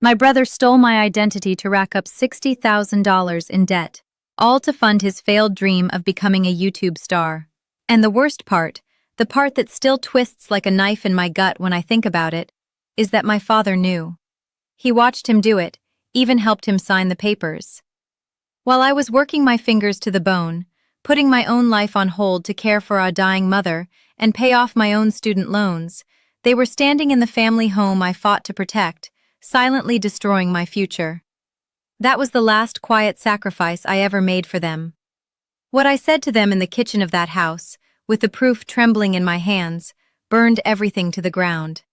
My brother stole my identity to rack up $60,000 in debt, all to fund his failed dream of becoming a YouTube star. And the worst part, the part that still twists like a knife in my gut when I think about it, is that my father knew. He watched him do it, even helped him sign the papers. While I was working my fingers to the bone, putting my own life on hold to care for our dying mother and pay off my own student loans, they were standing in the family home I fought to protect, silently destroying my future. That was the last quiet sacrifice I ever made for them. What I said to them in the kitchen of that house, with the proof trembling in my hands, burned everything to the ground.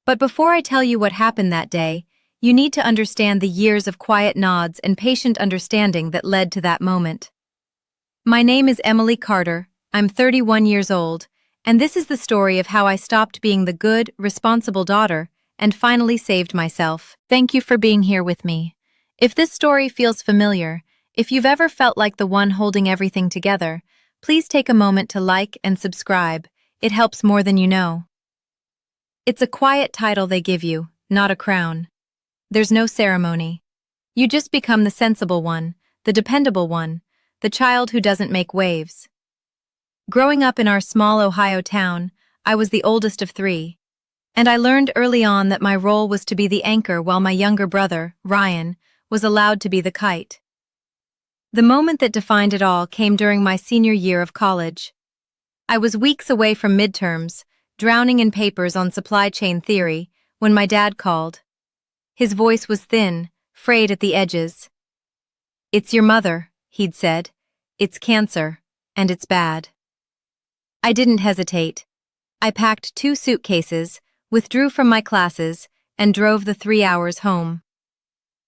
But before I tell you what happened that day, you need to understand the years of quiet nods and patient understanding that led to that moment. My name is Emily Carter, I'm 31 years old, and this is the story of how I stopped being the good, responsible daughter and finally saved myself. Thank you for being here with me. If this story feels familiar, if you've ever felt like the one holding everything together, please take a moment to like and subscribe. It helps more than you know. It's a quiet title they give you, not a crown. There's no ceremony. You just become the sensible one, the dependable one, the child who doesn't make waves. Growing up in our small Ohio town, I was the oldest of three, and I learned early on that my role was to be the anchor while my younger brother, Ryan, was allowed to be the kite. The moment that defined it all came during my senior year of college. I was weeks away from midterms, drowning in papers on supply chain theory, when my dad called. His voice was thin, frayed at the edges. "It's your mother," he'd said. "It's cancer, and it's bad." I didn't hesitate. I packed 2 suitcases, withdrew from my classes, and drove the 3 hours home.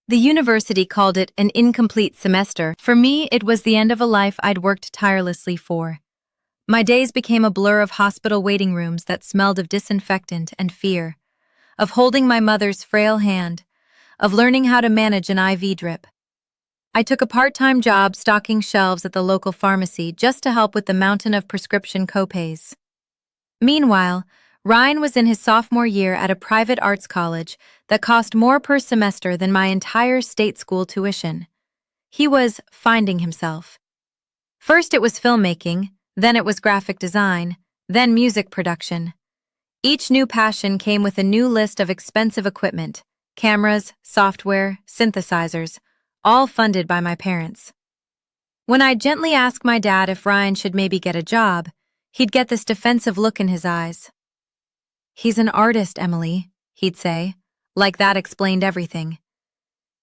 The university called it an incomplete semester. For me, it was the end of a life I'd worked tirelessly for. My days became a blur of hospital waiting rooms that smelled of disinfectant and fear, of holding my mother's frail hand, of learning how to manage an IV drip. I took a part-time job stocking shelves at the local pharmacy just to help with the mountain of prescription copays. Meanwhile, Ryan was in his sophomore year at a private arts college that cost more per semester than my entire state school tuition. He was finding himself. First it was filmmaking, then it was graphic design, then music production. Each new passion came with a new list of expensive equipment, cameras, software, synthesizers, all funded by my parents. When I'd gently ask my dad if Ryan should maybe get a job, he'd get this defensive look in his eyes. "He's an artist, Emily," he'd say, like that explained everything.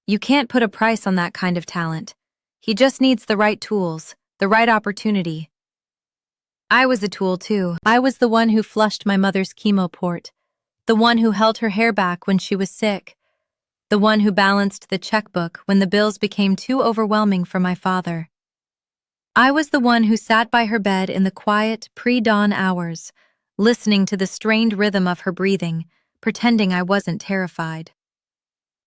"You can't put a price on that kind of talent. He just needs the right tools, the right opportunity." I was a tool too. I was the one who flushed my mother's chemo port, the one who held her hair back when she was sick, the one who balanced the checkbook when the bills became too overwhelming for my father. I was the one who sat by her bed in the quiet, pre-dawn hours, listening to the strained rhythm of her breathing, pretending I wasn't terrified.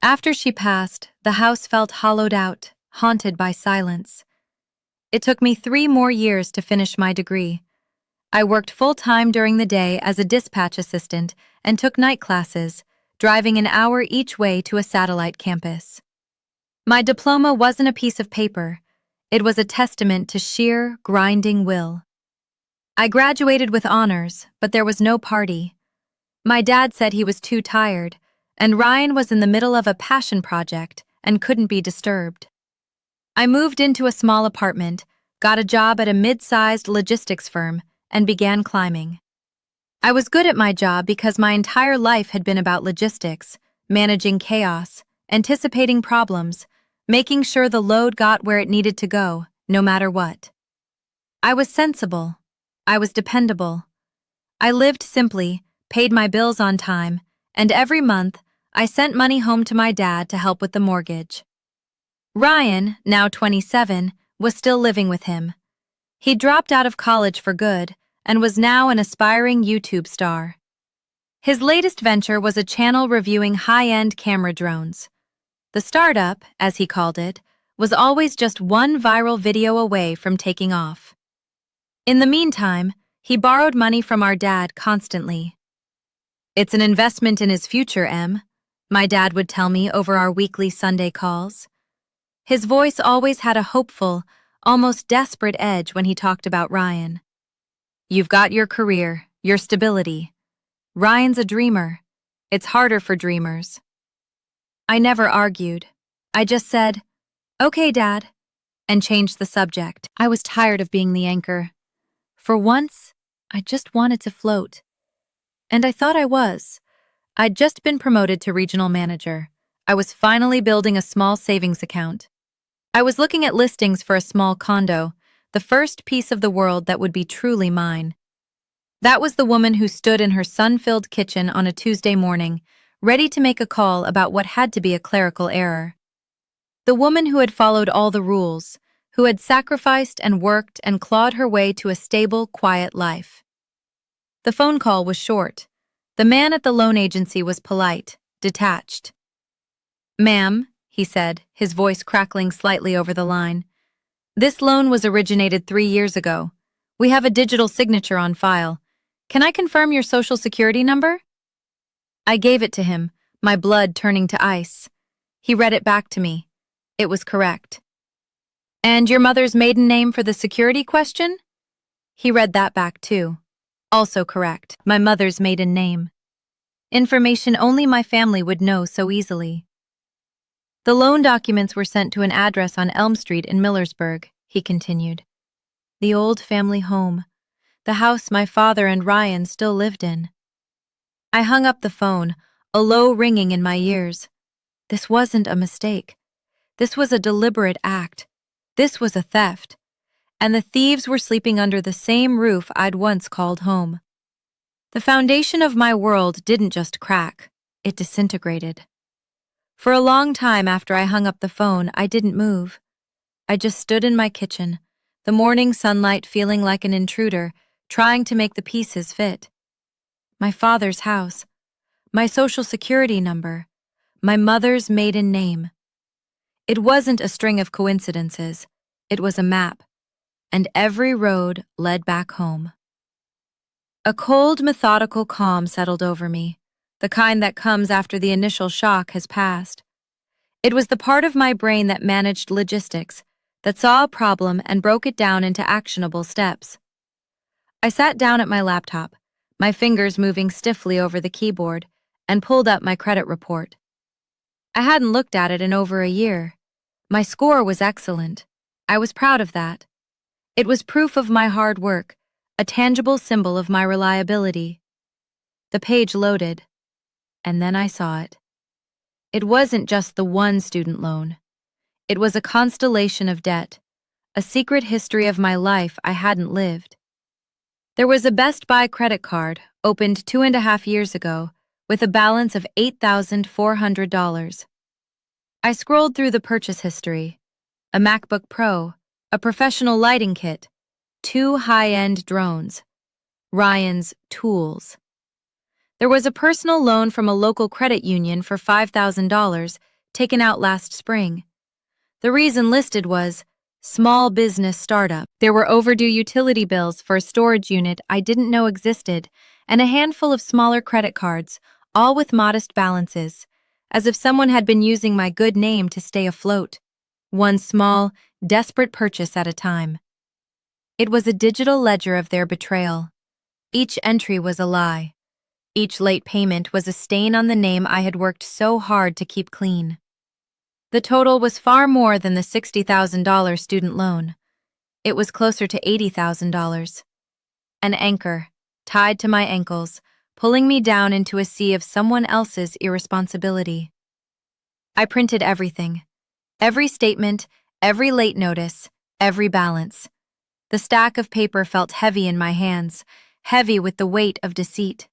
After she passed, the house felt hollowed out, haunted by silence. It took me 3 more years to finish my degree. I worked full-time during the day as a dispatch assistant and took night classes, driving an hour each way to a satellite campus. My diploma wasn't a piece of paper. It was a testament to sheer, grinding will. I graduated with honors, but there was no party. My dad said he was too tired, and Ryan was in the middle of a passion project and couldn't be disturbed. I moved into a small apartment, got a job at a mid-sized logistics firm, and began climbing. I was good at my job because my entire life had been about logistics, managing chaos, anticipating problems, making sure the load got where it needed to go, no matter what. I was sensible. I was dependable. I lived simply, paid my bills on time, and every month, I sent money home to my dad to help with the mortgage. Ryan, now 27, was still living with him. He dropped out of college for good and was now an aspiring YouTube star. His latest venture was a channel reviewing high-end camera drones. The startup, as he called it, was always just one viral video away from taking off. In the meantime, he borrowed money from our dad constantly. "It's an investment in his future, Em," my dad would tell me over our weekly Sunday calls. His voice always had a hopeful, almost desperate edge when he talked about Ryan. You've got your career, your stability. Ryan's a dreamer. It's harder for dreamers. I never argued. I just said, "Okay, Dad," and changed the subject. I was tired of being the anchor. For once, I just wanted to float. And I thought I was. I'd just been promoted to regional manager. I was finally building a small savings account. I was looking at listings for a small condo, the first piece of the world that would be truly mine. That was the woman who stood in her sun-filled kitchen on a Tuesday morning, ready to make a call about what had to be a clerical error. The woman who had followed all the rules, who had sacrificed and worked and clawed her way to a stable, quiet life. The phone call was short. The man at the loan agency was polite, detached. "Ma'am," he said, his voice crackling slightly over the line, "this loan was originated 3 years ago. We have a digital signature on file. Can I confirm your social security number?" I gave it to him, my blood turning to ice. He read it back to me. It was correct. "And your mother's maiden name for the security question?" He read that back too. Also correct, my mother's maiden name. Information only my family would know so easily. "The loan documents were sent to an address on Elm Street in Millersburg," he continued. "The old family home, the house my father and Ryan still lived in." I hung up the phone, a low ringing in my ears. This wasn't a mistake. This was a deliberate act. This was a theft. And the thieves were sleeping under the same roof I'd once called home. The foundation of my world didn't just crack, it disintegrated. For a long time after I hung up the phone, I didn't move. I just stood in my kitchen, the morning sunlight feeling like an intruder, trying to make the pieces fit. My father's house, my social security number, my mother's maiden name. It wasn't a string of coincidences, it was a map, and every road led back home. A cold, methodical calm settled over me, the kind that comes after the initial shock has passed. It was the part of my brain that managed logistics, that saw a problem and broke it down into actionable steps. I sat down at my laptop, my fingers moving stiffly over the keyboard, and pulled up my credit report. I hadn't looked at it in over a year. My score was excellent. I was proud of that. It was proof of my hard work, a tangible symbol of my reliability. The page loaded, and then I saw it. It wasn't just the one student loan. It was a constellation of debt, a secret history of my life I hadn't lived. There was a Best Buy credit card, opened 2.5 years ago, with a balance of $8,400. I scrolled through the purchase history. A MacBook Pro, a professional lighting kit, 2 high-end drones, Ryan's tools. There was a personal loan from a local credit union for $5,000 taken out last spring. The reason listed was small business startup. There were overdue utility bills for a storage unit I didn't know existed, and a handful of smaller credit cards, all with modest balances, as if someone had been using my good name to stay afloat. One small, desperate purchase at a time. It was a digital ledger of their betrayal. Each entry was a lie. Each late payment was a stain on the name I had worked so hard to keep clean. The total was far more than the $60,000 student loan. It was closer to $80,000. An anchor, tied to my ankles, pulling me down into a sea of someone else's irresponsibility. I printed everything. Every statement, every late notice, every balance. The stack of paper felt heavy in my hands, heavy with the weight of deceit.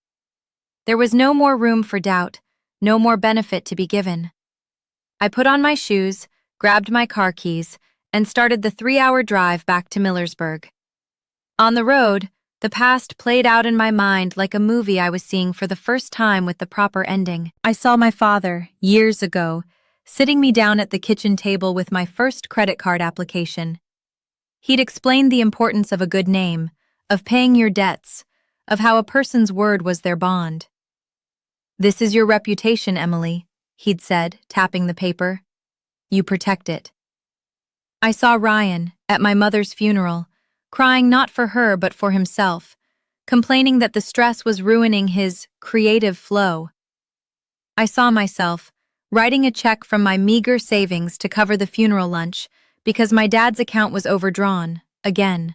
There was no more room for doubt, no more benefit to be given. I put on my shoes, grabbed my car keys, and started the 3-hour drive back to Millersburg. On the road, the past played out in my mind like a movie I was seeing for the first time with the proper ending. I saw my father, years ago, sitting me down at the kitchen table with my first credit card application. He'd explained the importance of a good name, of paying your debts, of how a person's word was their bond. "This is your reputation, Emily," he'd said, tapping the paper. You protect it. I saw Ryan, at my mother's funeral, crying not for her but for himself, complaining that the stress was ruining his creative flow. I saw myself, writing a check from my meager savings to cover the funeral lunch because my dad's account was overdrawn, again.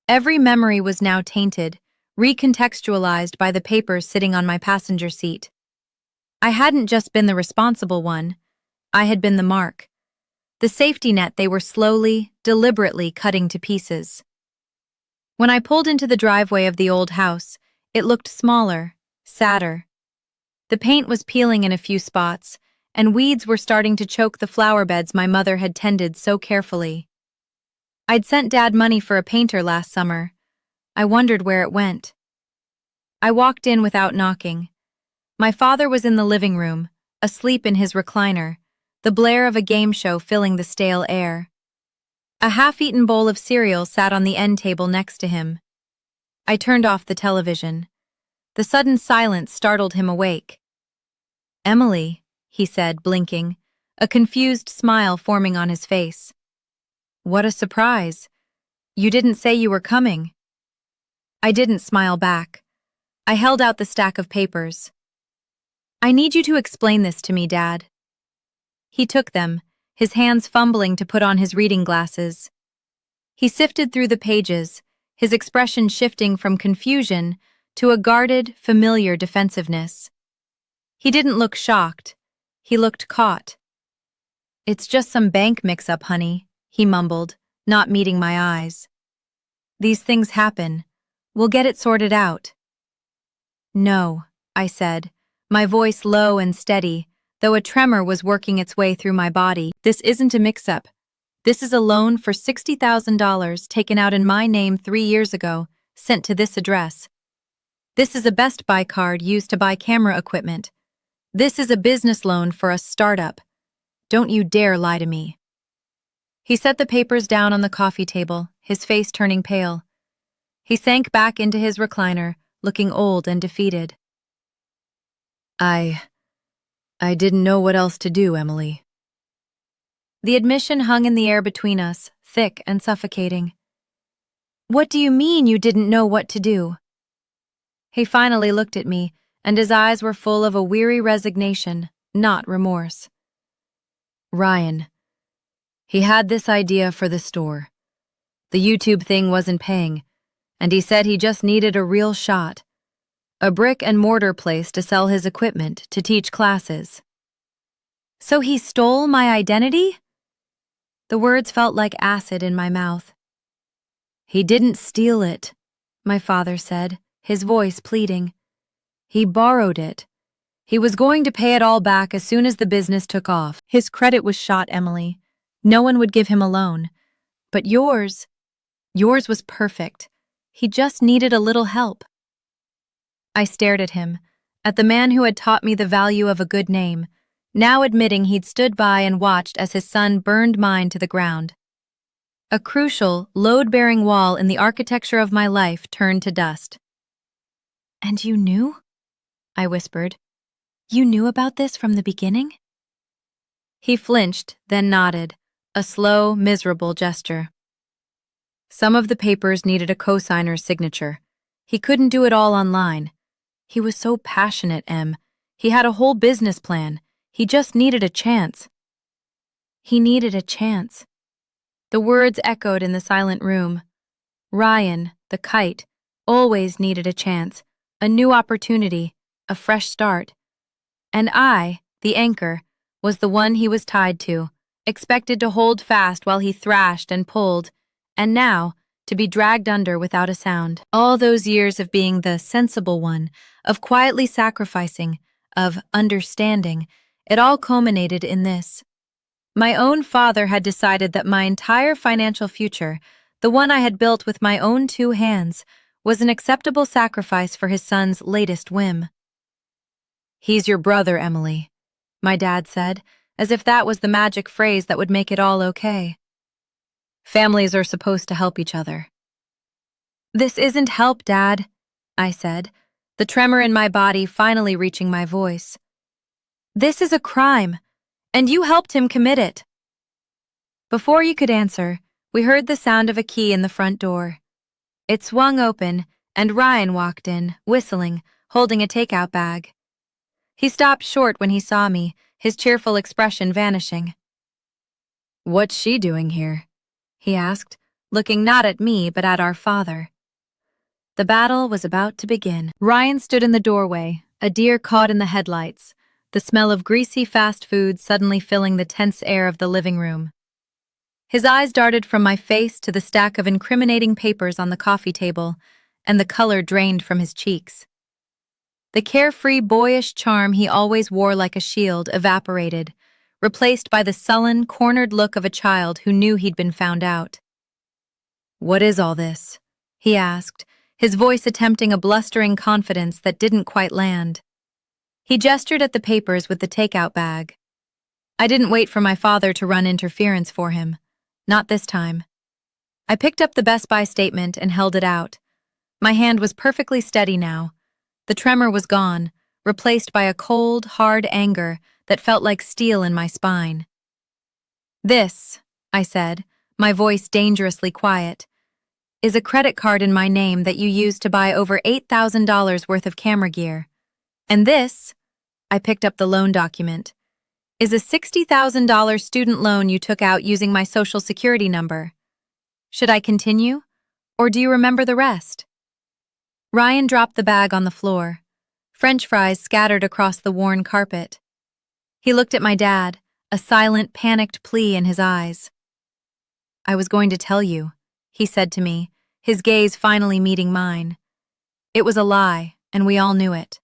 Every memory was now tainted, recontextualized by the papers sitting on my passenger seat. I hadn't just been the responsible one, I had been the mark. The safety net they were slowly, deliberately cutting to pieces. When I pulled into the driveway of the old house, it looked smaller, sadder. The paint was peeling in a few spots, and weeds were starting to choke the flower beds my mother had tended so carefully. I'd sent Dad money for a painter last summer. I wondered where it went. I walked in without knocking. My father was in the living room, asleep in his recliner, the blare of a game show filling the stale air. A half-eaten bowl of cereal sat on the end table next to him. I turned off the television. The sudden silence startled him awake. "Emily," he said, blinking, a confused smile forming on his face. "What a surprise. You didn't say you were coming." I didn't smile back. I held out the stack of papers. "I need you to explain this to me, Dad." He took them, his hands fumbling to put on his reading glasses. He sifted through the pages, his expression shifting from confusion to a guarded, familiar defensiveness. He didn't look shocked. He looked caught. "It's just some bank mix-up, honey," he mumbled, not meeting my eyes. "These things happen. We'll get it sorted out." "No," I said, my voice low and steady, though a tremor was working its way through my body. "This isn't a mix-up. This is a loan for $60,000 taken out in my name 3 years ago, sent to this address. This is a Best Buy card used to buy camera equipment. This is a business loan for a startup. Don't you dare lie to me." He set the papers down on the coffee table, his face turning pale. He sank back into his recliner, looking old and defeated. I didn't know what else to do, Emily." The admission hung in the air between us, thick and suffocating. "What do you mean you didn't know what to do?" He finally looked at me, and his eyes were full of a weary resignation, not remorse. "Ryan. He had this idea for the store. The YouTube thing wasn't paying, and he said he just needed a real shot. A brick-and-mortar place to sell his equipment to teach classes." "So he stole my identity?" The words felt like acid in my mouth. "He didn't steal it," my father said, his voice pleading. "He borrowed it. He was going to pay it all back as soon as the business took off. His credit was shot, Emily. No one would give him a loan. But yours was perfect. He just needed a little help." I stared at him, at the man who had taught me the value of a good name, now admitting he'd stood by and watched as his son burned mine to the ground. A crucial, load-bearing wall in the architecture of my life turned to dust. "And you knew?" I whispered. "You knew about this from the beginning?" He flinched, then nodded, a slow, miserable gesture. "Some of the papers needed a co-signer's signature. He couldn't do it all online. He was so passionate, Em. He had a whole business plan. He just needed a chance." He needed a chance. The words echoed in the silent room. Ryan, the kite, always needed a chance, a new opportunity, a fresh start. And I, the anchor, was the one he was tied to, expected to hold fast while he thrashed and pulled, and now, to be dragged under without a sound. All those years of being the sensible one, of quietly sacrificing, of understanding, it all culminated in this. My own father had decided that my entire financial future, the one I had built with my own 2 hands, was an acceptable sacrifice for his son's latest whim. "He's your brother, Emily," my dad said, as if that was the magic phrase that would make it all okay. "Families are supposed to help each other." "This isn't help, Dad," I said, the tremor in my body finally reaching my voice. This is a crime, and you helped him commit it. Before you could answer, we heard the sound of a key in the front door. It swung open, and Ryan walked in, whistling, holding a takeout bag. He stopped short when he saw me, his cheerful expression vanishing. "What's she doing here?" he asked, looking not at me but at our father. The battle was about to begin. Ryan stood in the doorway, a deer caught in the headlights, the smell of greasy fast food suddenly filling the tense air of the living room. His eyes darted from my face to the stack of incriminating papers on the coffee table, and the color drained from his cheeks. The carefree, boyish charm he always wore like a shield evaporated, replaced by the sullen, cornered look of a child who knew he'd been found out. "What is all this?" he asked, his voice attempting a blustering confidence that didn't quite land. He gestured at the papers with the takeout bag. I didn't wait for my father to run interference for him. Not this time. I picked up the Best Buy statement and held it out. My hand was perfectly steady now. The tremor was gone, replaced by a cold, hard anger that felt like steel in my spine. "This," I said, my voice dangerously quiet, "is a credit card in my name that you used to buy over $8,000 worth of camera gear. And this," I picked up the loan document, "is a $60,000 student loan you took out using my social security number. Should I continue, or do you remember the rest?" Ryan dropped the bag on the floor. French fries scattered across the worn carpet. He looked at my dad, a silent, panicked plea in his eyes. "I was going to tell you," he said to me, his gaze finally meeting mine. "It was a lie, and we all knew it.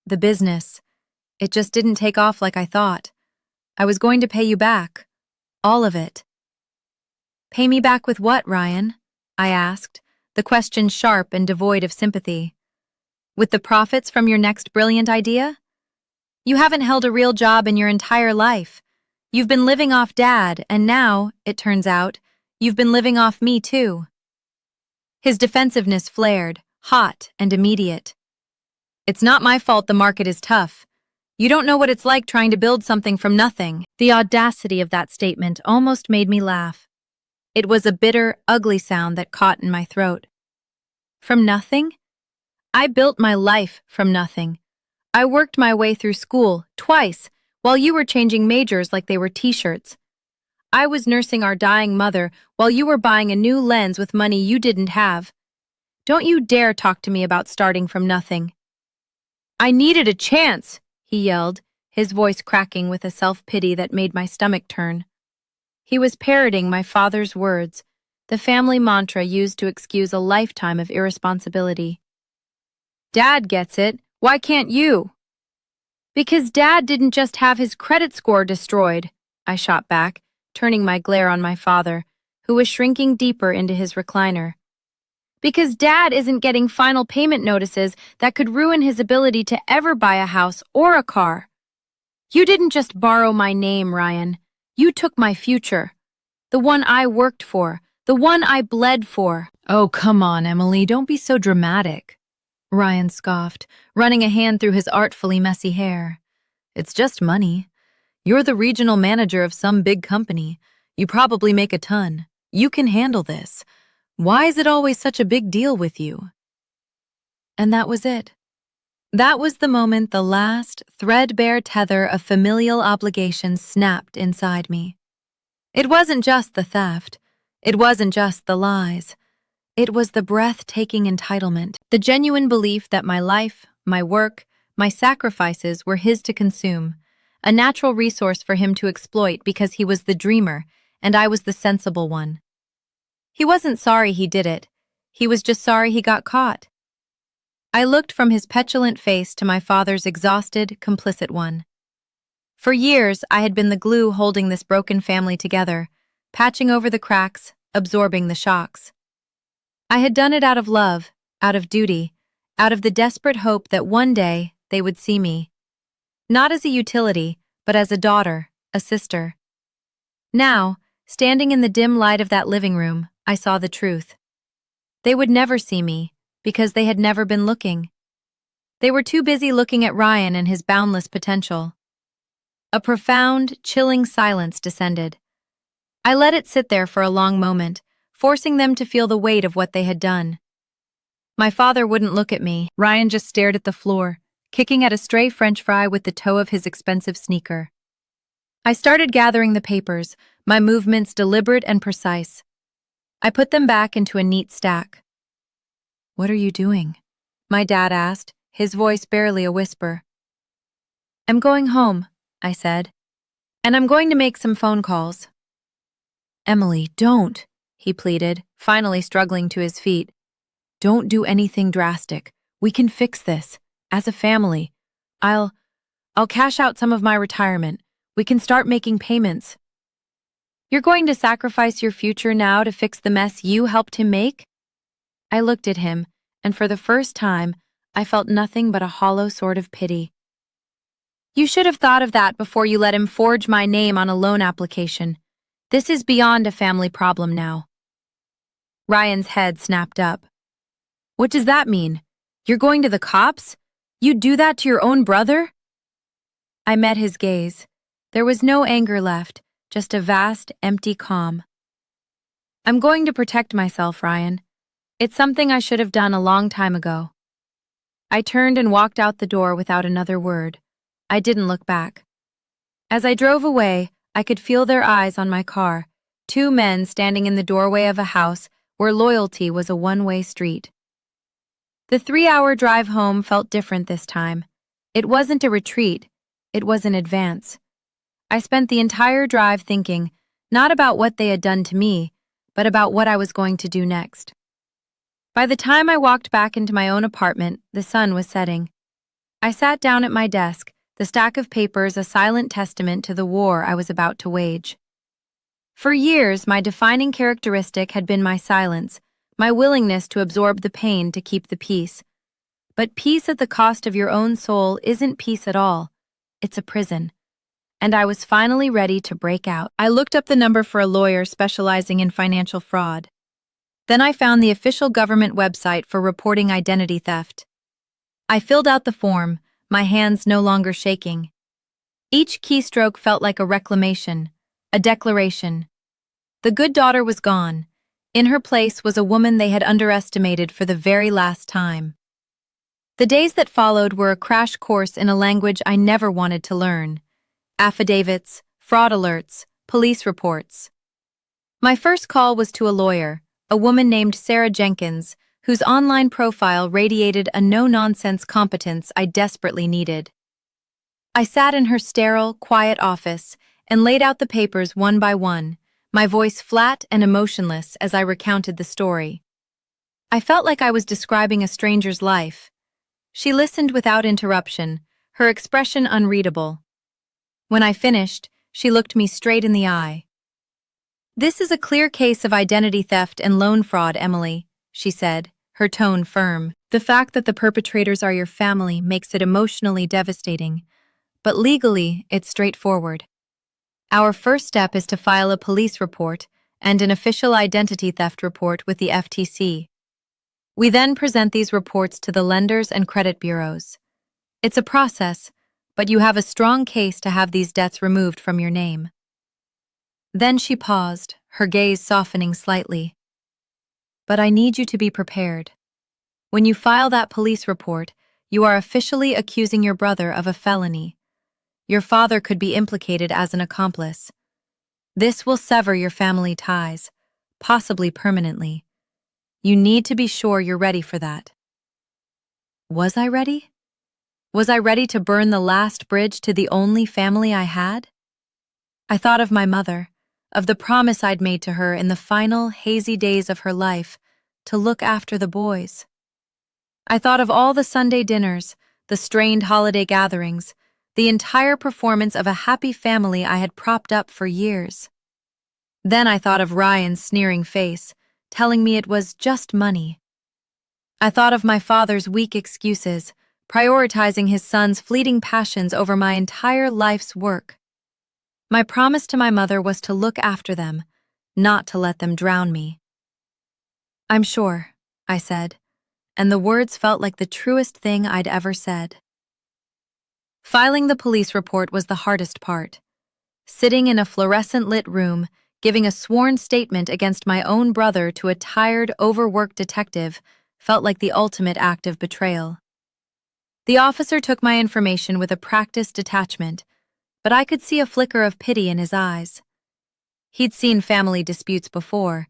The business, it just didn't take off like I thought. I was going to pay you back. All of it." "Pay me back with what, Ryan?" I asked, the question sharp and devoid of sympathy. "With the profits from your next brilliant idea? You haven't held a real job in your entire life. You've been living off Dad, and now, it turns out, you've been living off me too." His defensiveness flared, hot and immediate. "It's not my fault the market is tough. You don't know what it's like trying to build something from nothing." The audacity of that statement almost made me laugh. It was a bitter, ugly sound that caught in my throat. From nothing? I built my life from nothing. I worked my way through school, twice, while you were changing majors like they were t-shirts. I was nursing our dying mother while you were buying a new lens with money you didn't have. Don't you dare talk to me about starting from nothing. "I needed a chance," he yelled, his voice cracking with a self-pity that made my stomach turn. He was parroting my father's words, the family mantra used to excuse a lifetime of irresponsibility. "Dad gets it. Why can't you?" "Because Dad didn't just have his credit score destroyed," I shot back, turning my glare on my father, who was shrinking deeper into his recliner. "Because Dad isn't getting final payment notices that could ruin his ability to ever buy a house or a car. You didn't just borrow my name, Ryan. You took my future. The one I worked for, the one I bled for." "Oh, come on, Emily, don't be so dramatic," Ryan scoffed, running a hand through his artfully messy hair. "It's just money. You're the regional manager of some big company. You probably make a ton. You can handle this. Why is it always such a big deal with you?" And that was it. That was the moment the last, threadbare tether of familial obligation snapped inside me. It wasn't just the theft. It wasn't just the lies. It was the breathtaking entitlement, the genuine belief that my life, my work, my sacrifices were his to consume, a natural resource for him to exploit because he was the dreamer and I was the sensible one. He wasn't sorry he did it. He was just sorry he got caught. I looked from his petulant face to my father's exhausted, complicit one. For years, I had been the glue holding this broken family together, patching over the cracks, absorbing the shocks. I had done it out of love, out of duty, out of the desperate hope that one day they would see me. Not as a utility, but as a daughter, a sister. Now, standing in the dim light of that living room, I saw the truth. They would never see me, because they had never been looking. They were too busy looking at Ryan and his boundless potential. A profound, chilling silence descended. I let it sit there for a long moment, forcing them to feel the weight of what they had done. My father wouldn't look at me. Ryan just stared at the floor, kicking at a stray French fry with the toe of his expensive sneaker. I started gathering the papers, my movements deliberate and precise. I put them back into a neat stack. "What are you doing?" my dad asked, his voice barely a whisper. "I'm going home," I said, "and I'm going to make some phone calls." "Emily, don't," he pleaded, finally struggling to his feet. "Don't do anything drastic. We can fix this. As a family. I'll cash out some of my retirement. We can start making payments." "You're going to sacrifice your future now to fix the mess you helped him make?" I looked at him, and for the first time, I felt nothing but a hollow sort of pity. "You should have thought of that before you let him forge my name on a loan application. This is beyond a family problem now." Ryan's head snapped up. "What does that mean? You're going to the cops? You'd do that to your own brother?" I met his gaze. There was no anger left, just a vast, empty calm. "I'm going to protect myself, Ryan. It's something I should have done a long time ago." I turned and walked out the door without another word. I didn't look back. As I drove away, I could feel their eyes on my car, two men standing in the doorway of a house where loyalty was a one-way street. The 3-hour drive home felt different this time. It wasn't a retreat, it was an advance. I spent the entire drive thinking, not about what they had done to me, but about what I was going to do next. By the time I walked back into my own apartment, the sun was setting. I sat down at my desk, the stack of papers a silent testament to the war I was about to wage. For years, my defining characteristic had been my silence, my willingness to absorb the pain to keep the peace. But peace at the cost of your own soul isn't peace at all. It's a prison. And I was finally ready to break out. I looked up the number for a lawyer specializing in financial fraud. Then I found the official government website for reporting identity theft. I filled out the form, my hands no longer shaking. Each keystroke felt like a reclamation, a declaration. The good daughter was gone. In her place was a woman they had underestimated for the very last time. The days that followed were a crash course in a language I never wanted to learn. Affidavits, fraud alerts, police reports. My first call was to a lawyer, a woman named Sarah Jenkins, whose online profile radiated a no-nonsense competence I desperately needed. I sat in her sterile, quiet office and laid out the papers one by one, my voice flat and emotionless as I recounted the story. I felt like I was describing a stranger's life. She listened without interruption, her expression unreadable. When I finished, she looked me straight in the eye. "This is a clear case of identity theft and loan fraud, Emily," she said, her tone firm. "The fact that the perpetrators are your family makes it emotionally devastating, but legally, it's straightforward. Our first step is to file a police report and an official identity theft report with the FTC. We then present these reports to the lenders and credit bureaus. It's a process, but you have a strong case to have these debts removed from your name." Then she paused, her gaze softening slightly. "But I need you to be prepared. When you file that police report, you are officially accusing your brother of a felony. Your father could be implicated as an accomplice. This will sever your family ties, possibly permanently. You need to be sure you're ready for that." Was I ready? Was I ready to burn the last bridge to the only family I had? I thought of my mother, of the promise I'd made to her in the final, hazy days of her life, to look after the boys. I thought of all the Sunday dinners, the strained holiday gatherings, the entire performance of a happy family I had propped up for years. Then I thought of Ryan's sneering face, telling me it was just money. I thought of my father's weak excuses, prioritizing his son's fleeting passions over my entire life's work. My promise to my mother was to look after them, not to let them drown me. "I'm sure," I said, and the words felt like the truest thing I'd ever said. Filing the police report was the hardest part. Sitting in a fluorescent-lit room, giving a sworn statement against my own brother to a tired, overworked detective felt like the ultimate act of betrayal. The officer took my information with a practiced detachment, but I could see a flicker of pity in his eyes. He'd seen family disputes before,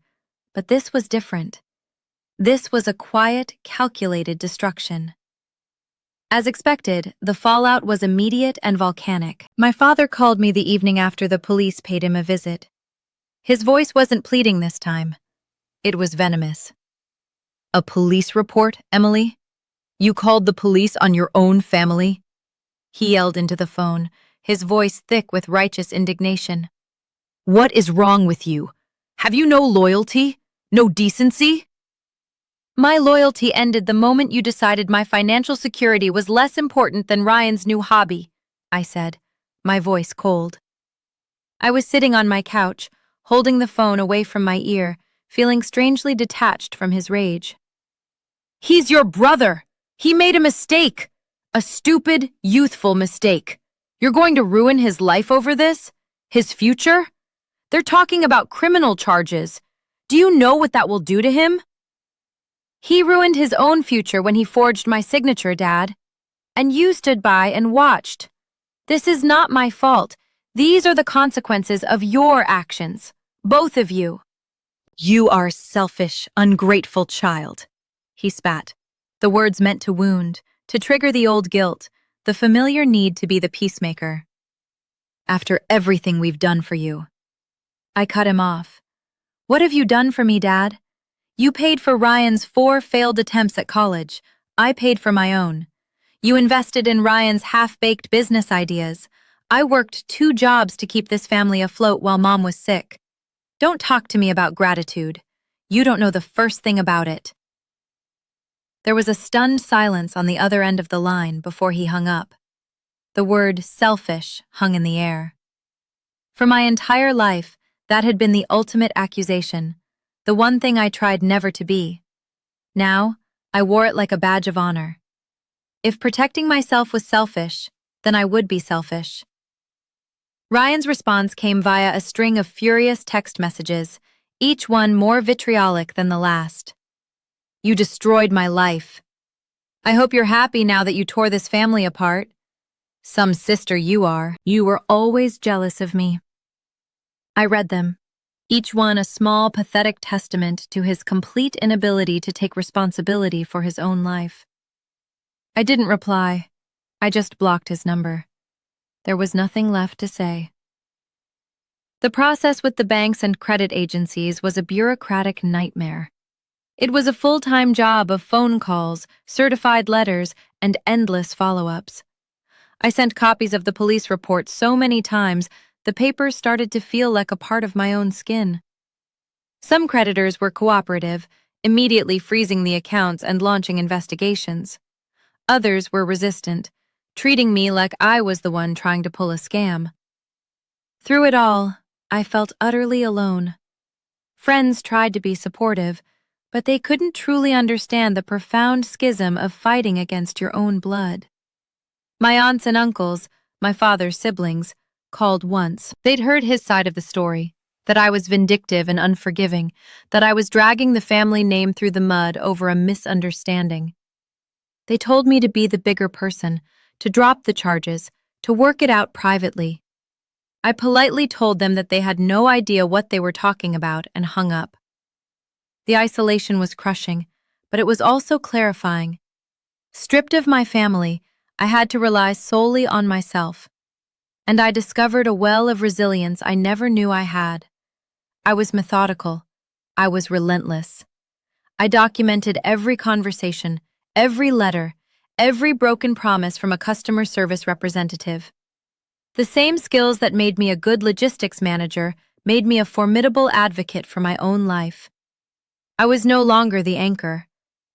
but this was different. This was a quiet, calculated destruction. As expected, the fallout was immediate and volcanic. My father called me the evening after the police paid him a visit. His voice wasn't pleading this time. It was venomous. "A police report, Emily? You called the police on your own family?" He yelled into the phone, his voice thick with righteous indignation. "What is wrong with you? Have you no loyalty? No decency?" "My loyalty ended the moment you decided my financial security was less important than Ryan's new hobby," I said, my voice cold. I was sitting on my couch, holding the phone away from my ear, feeling strangely detached from his rage. "He's your brother! He made a mistake! A stupid, youthful mistake. You're going to ruin his life over this? His future? They're talking about criminal charges. Do you know what that will do to him?" "He ruined his own future when he forged my signature, Dad. And you stood by and watched. This is not my fault. These are the consequences of your actions. Both of you." "You are a selfish, ungrateful child," he spat. The words meant to wound, to trigger the old guilt, the familiar need to be the peacemaker. "After everything we've done for you." I cut him off. "What have you done for me, Dad? You paid for Ryan's 4 failed attempts at college. I paid for my own. You invested in Ryan's half-baked business ideas. I worked 2 jobs to keep this family afloat while Mom was sick. Don't talk to me about gratitude. You don't know the first thing about it." There was a stunned silence on the other end of the line before he hung up. The word selfish hung in the air. For my entire life, that had been the ultimate accusation, the one thing I tried never to be. Now, I wore it like a badge of honor. If protecting myself was selfish, then I would be selfish. Ryan's response came via a string of furious text messages, each one more vitriolic than the last. "You destroyed my life. I hope you're happy now that you tore this family apart. Some sister you are. You were always jealous of me." I read them, each one a small, pathetic testament to his complete inability to take responsibility for his own life. I didn't reply. I just blocked his number. There was nothing left to say. The process with the banks and credit agencies was a bureaucratic nightmare. It was a full-time job of phone calls, certified letters, and endless follow-ups. I sent copies of the police report so many times the papers started to feel like a part of my own skin. Some creditors were cooperative, immediately freezing the accounts and launching investigations. Others were resistant, treating me like I was the one trying to pull a scam. Through it all, I felt utterly alone. Friends tried to be supportive, but they couldn't truly understand the profound schism of fighting against your own blood. My aunts and uncles, my father's siblings, called once. They'd heard his side of the story, that I was vindictive and unforgiving, that I was dragging the family name through the mud over a misunderstanding. They told me to be the bigger person, to drop the charges, to work it out privately. I politely told them that they had no idea what they were talking about and hung up. The isolation was crushing, but it was also clarifying. Stripped of my family, I had to rely solely on myself. And I discovered a well of resilience I never knew I had. I was methodical. I was relentless. I documented every conversation, every letter, every broken promise from a customer service representative. The same skills that made me a good logistics manager made me a formidable advocate for my own life. I was no longer the anchor.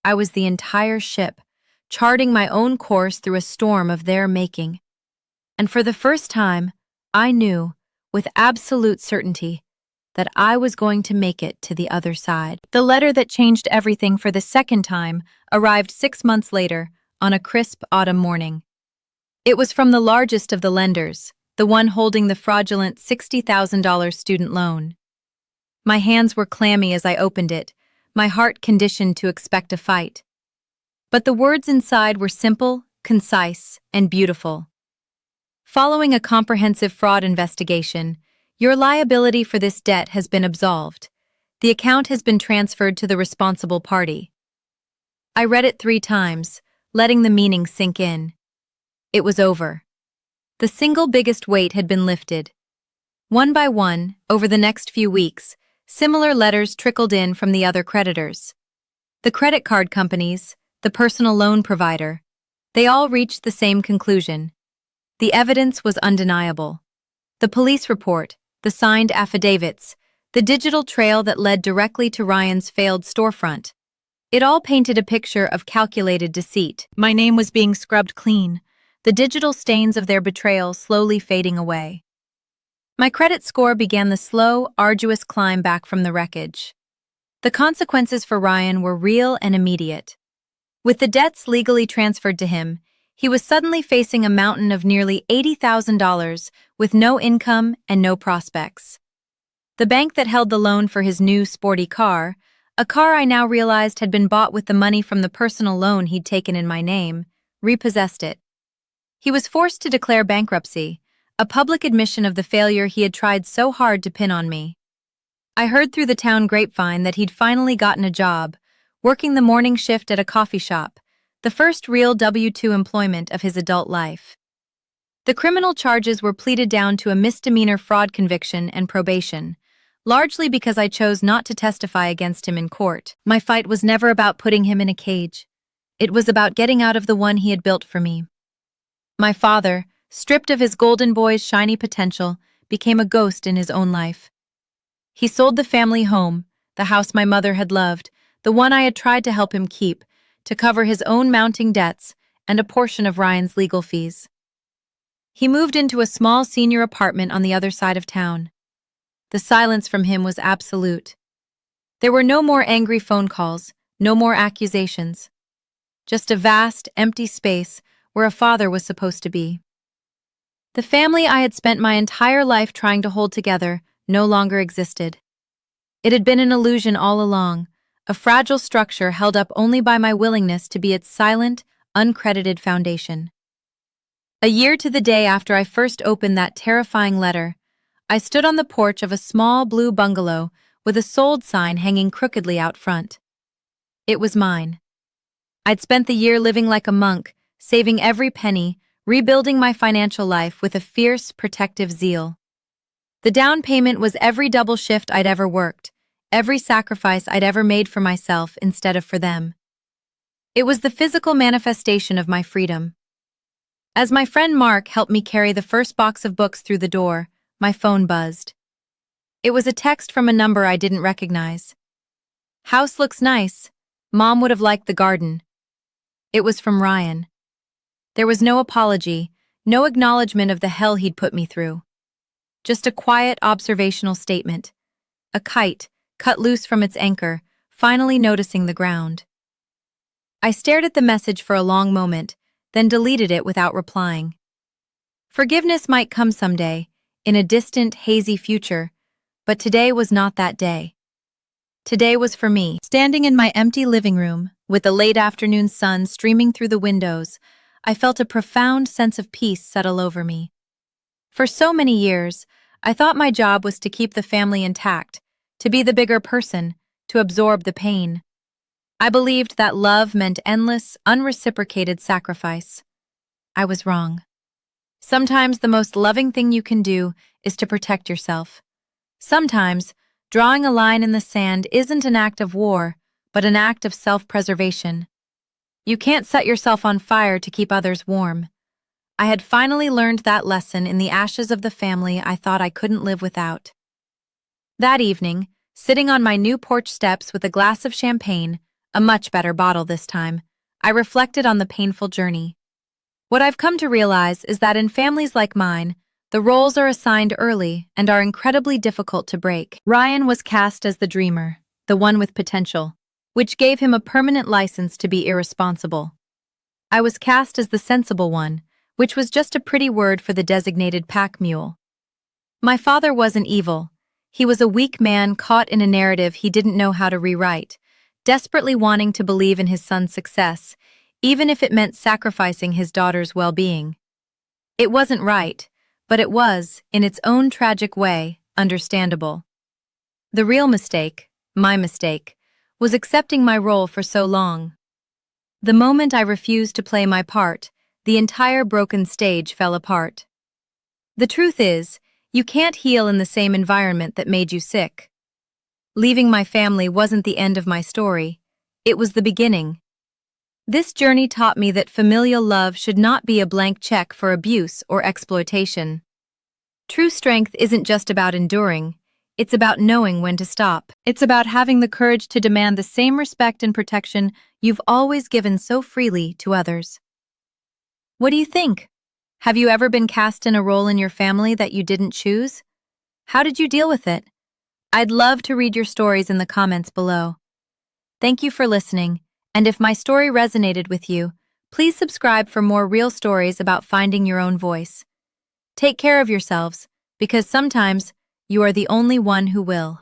I was the entire ship, charting my own course through a storm of their making. And for the first time, I knew, with absolute certainty, that I was going to make it to the other side. The letter that changed everything for the second time arrived 6 months later, on a crisp autumn morning. It was from the largest of the lenders, the one holding the fraudulent $60,000 student loan. My hands were clammy as I opened it, my heart conditioned to expect a fight. But the words inside were simple, concise, and beautiful. Following a comprehensive fraud investigation, your liability for this debt has been absolved. The account has been transferred to the responsible party. I read it 3 times, letting the meaning sink in. It was over. The single biggest weight had been lifted. One by one, over the next few weeks, similar letters trickled in from the other creditors. The credit card companies, the personal loan provider, they all reached the same conclusion. The evidence was undeniable. The police report, the signed affidavits, the digital trail that led directly to Ryan's failed storefront. It all painted a picture of calculated deceit. My name was being scrubbed clean, the digital stains of their betrayal slowly fading away. My credit score began the slow, arduous climb back from the wreckage. The consequences for Ryan were real and immediate. With the debts legally transferred to him, he was suddenly facing a mountain of nearly $80,000 with no income and no prospects. The bank that held the loan for his new sporty car, a car I now realized had been bought with the money from the personal loan he'd taken in my name, repossessed it. He was forced to declare bankruptcy, a public admission of the failure he had tried so hard to pin on me. I heard through the town grapevine that he'd finally gotten a job, working the morning shift at a coffee shop, the first real W-2 employment of his adult life. The criminal charges were pleaded down to a misdemeanor fraud conviction and probation, largely because I chose not to testify against him in court. My fight was never about putting him in a cage. It was about getting out of the one he had built for me. My father, stripped of his golden boy's shiny potential, became a ghost in his own life. He sold the family home, the house my mother had loved, the one I had tried to help him keep, to cover his own mounting debts and a portion of Ryan's legal fees. He moved into a small senior apartment on the other side of town. The silence from him was absolute. There were no more angry phone calls, no more accusations. Just a vast, empty space where a father was supposed to be. The family I had spent my entire life trying to hold together no longer existed. It had been an illusion all along, a fragile structure held up only by my willingness to be its silent, uncredited foundation. A year to the day after I first opened that terrifying letter, I stood on the porch of a small blue bungalow with a sold sign hanging crookedly out front. It was mine. I'd spent the year living like a monk, saving every penny, rebuilding my financial life with a fierce, protective zeal. The down payment was every double shift I'd ever worked, every sacrifice I'd ever made for myself instead of for them. It was the physical manifestation of my freedom. As my friend Mark helped me carry the first box of books through the door, my phone buzzed. It was a text from a number I didn't recognize. "House looks nice. Mom would have liked the garden." It was from Ryan. There was no apology, no acknowledgement of the hell he'd put me through. Just a quiet observational statement. A kite, cut loose from its anchor, finally noticing the ground. I stared at the message for a long moment, then deleted it without replying. Forgiveness might come someday, in a distant, hazy future, but today was not that day. Today was for me. Standing in my empty living room, with the late afternoon sun streaming through the windows, I felt a profound sense of peace settle over me. For so many years, I thought my job was to keep the family intact, to be the bigger person, to absorb the pain. I believed that love meant endless, unreciprocated sacrifice. I was wrong. Sometimes the most loving thing you can do is to protect yourself. Sometimes, drawing a line in the sand isn't an act of war, but an act of self-preservation. You can't set yourself on fire to keep others warm. I had finally learned that lesson in the ashes of the family I thought I couldn't live without. That evening, sitting on my new porch steps with a glass of champagne, a much better bottle this time, I reflected on the painful journey. What I've come to realize is that in families like mine, the roles are assigned early and are incredibly difficult to break. Ryan was cast as the dreamer, the one with potential, which gave him a permanent license to be irresponsible. I was cast as the sensible one, which was just a pretty word for the designated pack mule. My father wasn't evil. He was a weak man caught in a narrative he didn't know how to rewrite, desperately wanting to believe in his son's success, even if it meant sacrificing his daughter's well-being. It wasn't right, but it was, in its own tragic way, understandable. The real mistake, my mistake, was accepting my role for so long. The moment I refused to play my part, the entire broken stage fell apart. The truth is, you can't heal in the same environment that made you sick. Leaving my family wasn't the end of my story, it was the beginning. This journey taught me that familial love should not be a blank check for abuse or exploitation. True strength isn't just about enduring, it's about knowing when to stop. It's about having the courage to demand the same respect and protection you've always given so freely to others. What do you think? Have you ever been cast in a role in your family that you didn't choose? How did you deal with it? I'd love to read your stories in the comments below. Thank you for listening, and if my story resonated with you, please subscribe for more real stories about finding your own voice. Take care of yourselves, because sometimes you are the only one who will.